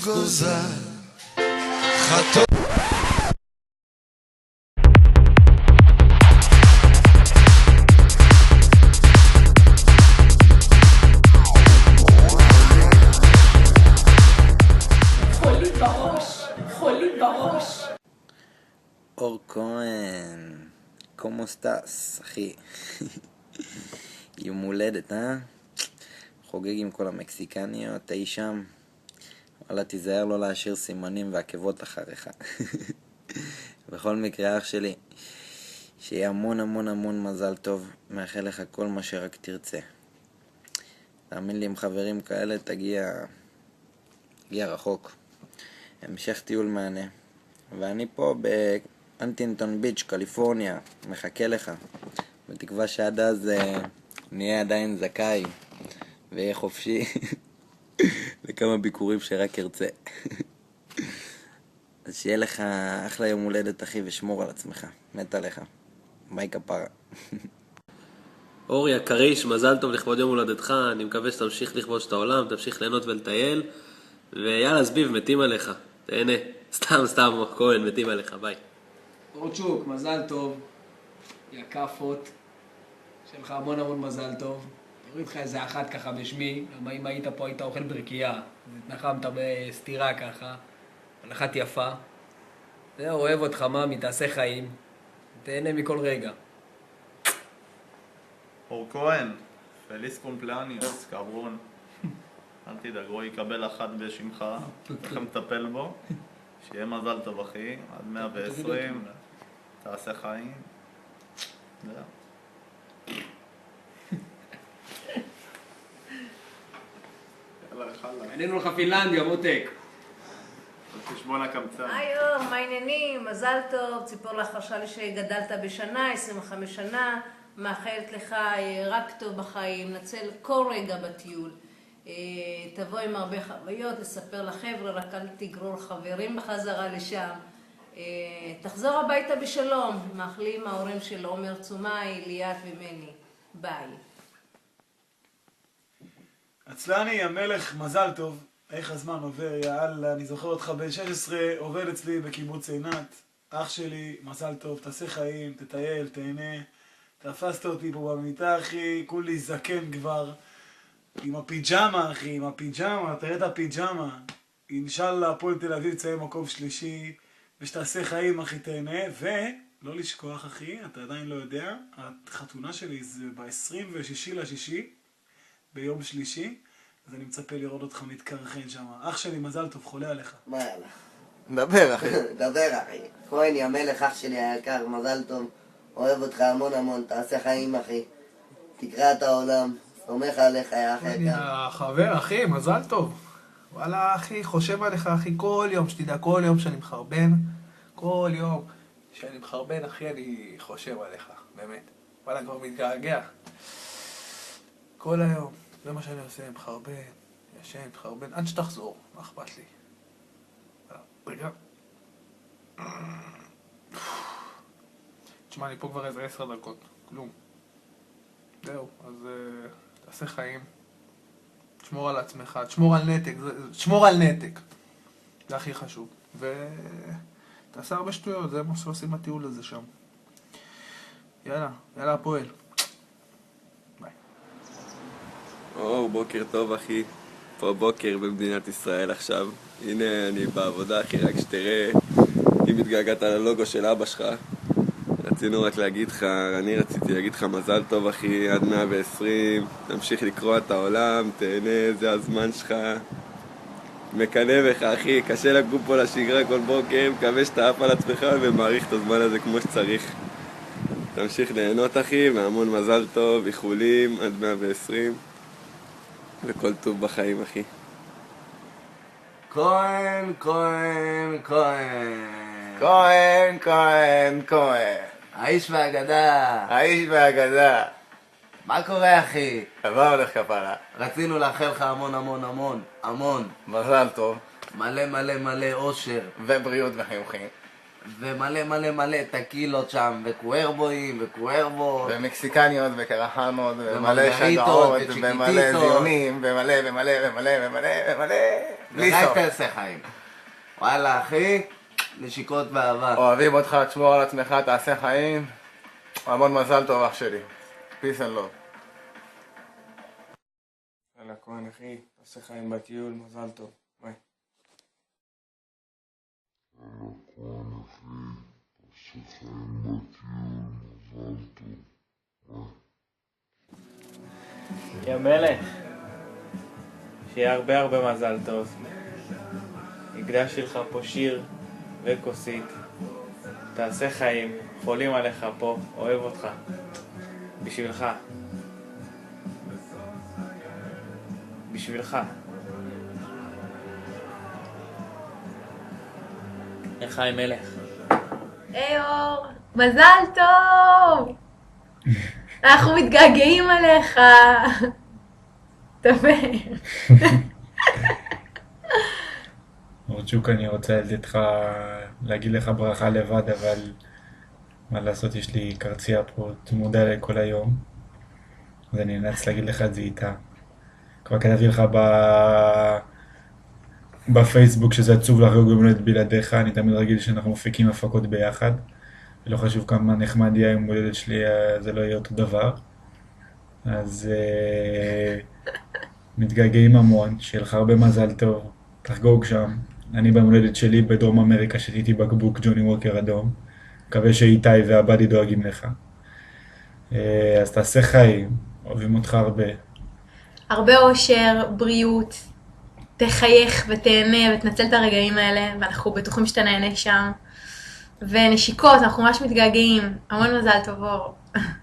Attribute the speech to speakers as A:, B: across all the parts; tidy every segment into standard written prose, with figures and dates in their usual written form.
A: גוזל חתום
B: חולי בראש.
C: אור כהן, כמו סטאס, אחי? יום הולדת, חוגג עם כל המקסיקניות, אי שם. וואלה, תיזהר לא להשאיר סימנים ועקבות אחריך. בכל מקרה, אח שלי, שיהיה המון המון המון מזל טוב, מאחל לך כל מה שרק תרצה. תאמין לי, עם חברים כאלה תגיע רחוק. המשך טיול מענה. ואני פה באנטינגטון ביץ', קליפורניה, מחכה לך. בתקווה שעד אז נהיה עדיין זכאי ויהיה חופשי לכמה ביקורים שרק ארצה. אז שיהיה לך אחלה יום הולדת, אחי, ושמור על עצמך. מת עליך. ביי כפרה.
D: אורי הקריש, מזל טוב לכבוד יום הולדתך. אני מקווה שתמשיך לכבוש את העולם, תמשיך ליהנות ולטייל, ויאללה סביב, מתים עליך. תהנה. סתם, כהן, מתים עליך, ביי.
E: אורצ'וק, מזל טוב. יא כאפות. שיהיה לך המון המון מזל טוב. תוריד לך איזה אחת ככה בשמי, למה אם היית פה היית אוכל ברקייה. התנחמת בסתירה ככה. אבל אחת יפה. זהו, אוהב אותך ממי, תעשה חיים. תהנה מכל רגע.
F: אור כהן, פליס קומפלאניוס, קברון. אל תדאג, רועי יקבל אחת בשמך, איך מטפל בו. שיהיה מזל טוב, אחי, עד 120, תעשה חיים. זהו.
E: ענינו לך פינלנדיה, מותק.
F: תשמון הקמצן.
B: היי אור, מה העניינים? מזל טוב, ציפור לך חרשה לי שגדלת בשנה, 25 שנה, מאחלת לך רק טוב בחיים, נצל כל רגע בטיול. תבוא עם הרבה חוויות, לספר לחבר'ה, רק אל תגרור חברים בחזרה לשם. תחזור הביתה בשלום, מאחלים ההורים של עומר צומאי, ליאת ומני. ביי.
G: עצלני, המלך, מזל טוב. איך הזמן עובר, יאללה, אני זוכר אותך בן 16, עובד אצלי בקיבוץ עינת. אח שלי, מזל טוב, תעשה חיים, תטייל, תהנה. תפסת אותי פה במיטה, אחי, כולי זקן כבר. עם הפיג'מה, אחי, עם הפיג'מה, תראה את הפיג'מה. אינשאללה, הפועל תל אביב צייל מקום שלישי, ושתעשה חיים, אחי, תהנה. ולא לשכוח, אחי, אתה עדיין לא יודע, החתונה שלי זה ב-26 ביום שלישי. אז אני מצפה לראות אותך מתקרחן שם. אח שלי, מזל טוב, חולה עליך.
H: מה יאללה?
C: דבר, אחי.
H: דבר, אחי. כהן, יא מלך, אח שלי היקר, מזל טוב. אוהב אותך המון המון, תעשה חיים, אחי. תקרא את העולם. סומך עליך, יא אחי יקר.
I: חבר, אחי, מזל טוב. וואלה, אחי, חושב עליך, אחי, כל יום, שתדע, כל יום שאני מחרבן, כל יום שאני מחרבן, אחי, אני חושב עליך, באמת. וואלה, כבר מתגעגע. כל היום. זה מה שאני עושה, מחרבן, ישן, מחרבן, עד שתחזור, מה אכפת לי? רגע. תשמע, אני פה כבר איזה 10 דקות, כלום. זהו, אז תעשה חיים, תשמור על עצמך, תשמור על נתק, זה הכי חשוב. ותעשה הרבה שטויות, זה מה שעושים בטיול הזה שם. יאללה הפועל.
D: בוקר טוב, אחי. פה בוקר במדינת ישראל עכשיו. הנה אני בעבודה, אחי, רק שתראה אם התגעגעת ללוגו של אבא שלך. רצינו רק להגיד לך, אני רציתי להגיד לך מזל טוב, אחי, עד 120. תמשיך לקרוא את העולם, תהנה, זה הזמן שלך. מקנא בך, אחי, קשה לקום פה לשגרה כל בוקר, מקווה שאתה עף על עצמך ומעריך את הזמן הזה כמו שצריך. תמשיך ליהנות, אחי, והמון מזל טוב, איחולים עד 120. וכל טוב בחיים, אחי.
H: כהן. האיש והאגדה. מה קורה, אחי?
F: מה הולך כפרה?
H: רצינו לאחל לך המון.
F: מזל טוב.
H: מלא אושר.
F: ובריאות וחיוכים.
J: ומלא מלא מלא טקילות שם, וקוארבואים, וקוארבו.
K: ומקסיקניות, וקרחנות, ומלא
J: ומרגריטות,
K: שגעות,
J: וצ'יקיטיטות.
K: ומלא זיונים, ומלא ומלא ומלא ומלא ומלא. בלי
J: וחי
K: סוף.
J: תעשה חיים. וואלה, אחי, נשיקות באהבה.
K: אוהבים אותך, תשמור על עצמך, תעשה חיים. המון מזל טוב, אח שלי. Peace and love.
L: יאללה, כהן, אחי, תעשה חיים בטיול, מזל טוב. ביי. יא מלך, שיהיה הרבה הרבה מזל טוב. הקדשתי לך פה שיר וכוסית. תעשה חיים, חולים עליך פה, אוהב אותך. בשבילך. בשבילך. איך חיים מלך?
M: היי אור, מזל טוב! אנחנו מתגעגעים עליך. דבר.
L: אורצ'וק, אני רוצה להגיד לך ברכה לבד, אבל מה לעשות, יש לי קרצייה פה צמודה לי כל היום, אז אני נאלץ להגיד לך את זה איתה. כבר כתבתי לך בפייסבוק שזה עצוב לחגוג יום הולדת בלעדיך, אני תמיד רגיל שאנחנו מפיקים הפקות ביחד, ולא חשוב כמה נחמד יהיה יום הולדת שלי, זה לא יהיה אותו דבר. אז מתגעגעים המון, שיהיה לך הרבה מזל טוב, תחגוג שם. אני ביום הולדת שלי בדרום אמריקה שתיתי בקבוק ג'וני ווקר אדום, מקווה שאיתי והבאדי דואגים לך. אז תעשה חיים, אוהבים אותך הרבה.
M: הרבה אושר, בריאות, תחייך ותהנה ותנצל את הרגעים האלה, ואנחנו בטוחים שאתה נהנה שם. ונשיקות, אנחנו ממש מתגעגעים. המון מזל טוב אור.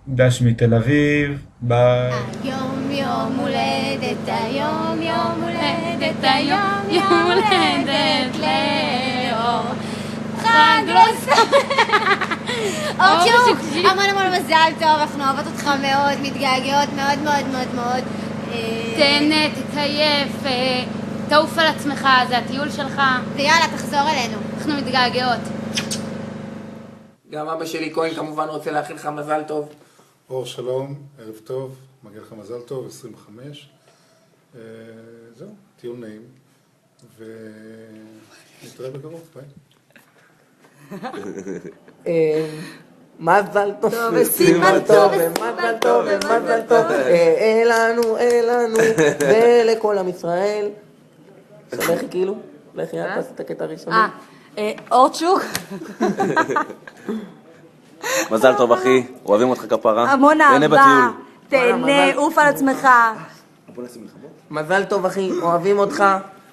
L: דש מתל אביב, ביי.
N: היום יום הולדת, היום יום הולדת, היום יום הולדת לאור. חג לא אורצ'וק, המון המון מזל טוב, אנחנו אוהבות אותך מאוד, מתגעגעות מאוד מאוד מאוד מאוד.
O: תהנה, תתעייף, תעוף על עצמך, זה הטיול שלך.
N: ויאללה, תחזור אלינו.
O: אנחנו מתגעגעות.
I: גם אבא שלי כהן כמובן רוצה לאחל לך מזל טוב.
P: אור שלום, ערב טוב, מגיע לך מזל טוב, 25. זהו, טיול נעים, ונתראה בקרוב, ביי.
J: מזל טוב,
H: וסימן טוב, ומזל טוב, ומזל טוב, אלנו, ולכל עם ישראל. סלחי כאילו, לכי את תעשי את הקטע הראשון.
Q: אורצ'וק.
D: מזל טוב אחי, אוהבים אותך כפרה.
Q: המון
D: תהנה
Q: אהבה,
D: בטיול.
Q: תהנה, עוף על עצמך.
H: מזל טוב אחי, אוהבים אותך,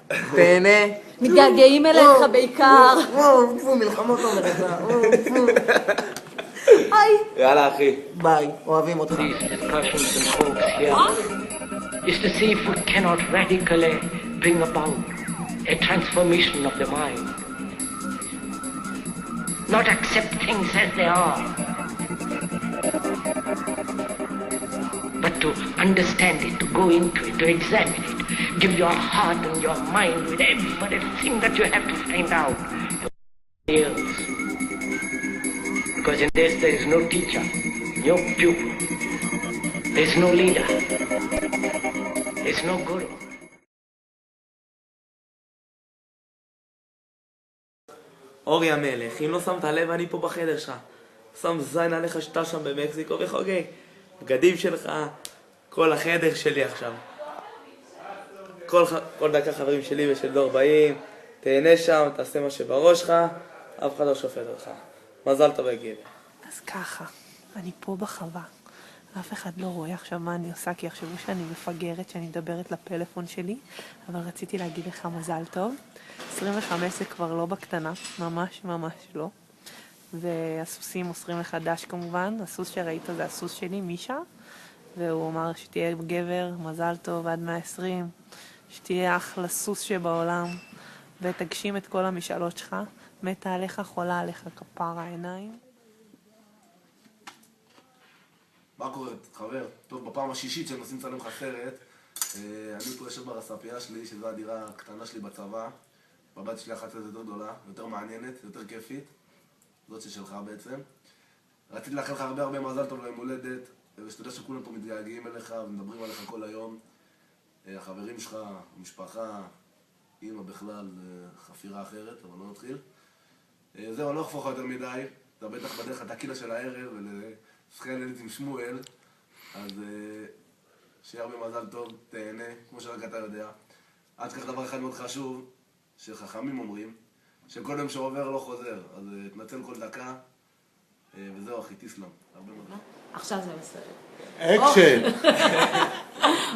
H: תהנה.
Q: מתגעגעים אליך בעיקר.
H: וואו, פו, מלחמות אומרת לה,
D: יאללה אחי.
H: ביי, אוהבים אותך.
R: Is to see if we cannot radically bring about a transformation of the mind. Not accept things as they are, but to understand it, to go into it, to examine it, give your heart and your mind with everything that you have to find out. Because in this there is no teacher, no pupil, there is no leader, there is no guru.
S: אורי המלך, אם לא שמת לב, אני פה בחדר שלך. שם זין עליך שאתה שם במקסיקו וחוגג. בגדים שלך, כל החדר שלי עכשיו. כל דקה חברים שלי ושל דור באים, תהנה שם, תעשה מה שבראש שלך, אף אחד לא שופט אותך. מזל טוב גבר.
T: אז ככה, אני פה בחווה. אף אחד לא רואה עכשיו מה אני עושה, כי יחשבו שאני מפגרת, שאני מדברת לפלאפון שלי, אבל רציתי להגיד לך מזל טוב. 25 זה כבר לא בקטנה, ממש ממש לא. והסוסים מוסרים לך דש כמובן, הסוס שראית זה הסוס שלי, מישה, והוא אמר שתהיה גבר, מזל טוב עד 120, שתהיה אחלה סוס שבעולם, ותגשים את כל המשאלות שלך, מתה עליך, חולה עליך, כפרה העיניים.
U: מה קורה, חבר? טוב, בפעם השישית שהם עושים לצלם לך סרט, אני פה יושב ברספיה שלי, שזו הדירה הקטנה שלי בצבא. בבת שלי אחת יותר גדולה, יותר מעניינת, יותר כיפית. זאת ששלך בעצם. רציתי לאחל לך הרבה מזל טוב ליום הולדת, ושאתה יודע שכולם פה מתגעגעים אליך ומדברים עליך כל היום. החברים שלך, המשפחה, אמא בכלל, חפירה אחרת, אבל לא נתחיל. זהו, אני לא אחפוך יותר מדי, אתה בטח בדרך לתקילה של הערב ולשחייה לילית עם שמואל, אז שיהיה הרבה מזל טוב, תהנה, כמו שרק אתה יודע. עד כך דבר אחד מאוד חשוב, שחכמים אומרים, שכל יום שעובר לא חוזר, אז תנצל כל דקה, וזהו אחי, תסלם, הרבה מזל.
Q: עכשיו זה בסדר.
P: אקשן!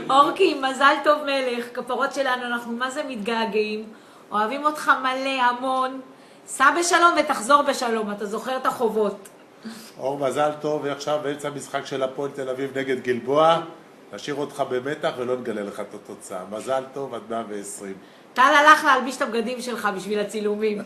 Q: אורקי, מזל טוב מלך, כפרות שלנו, אנחנו מה זה מתגעגעים, אוהבים אותך מלא, המון, סע בשלום ותחזור בשלום, אתה זוכר את החובות.
P: אור, מזל טוב, ועכשיו באמצע המשחק של הפועל תל אביב נגד גלבוע, נשאיר אותך במתח ולא נגלה לך את התוצאה. מזל טוב עד 120.
Q: טל הלך להלביש את הבגדים שלך בשביל הצילומים.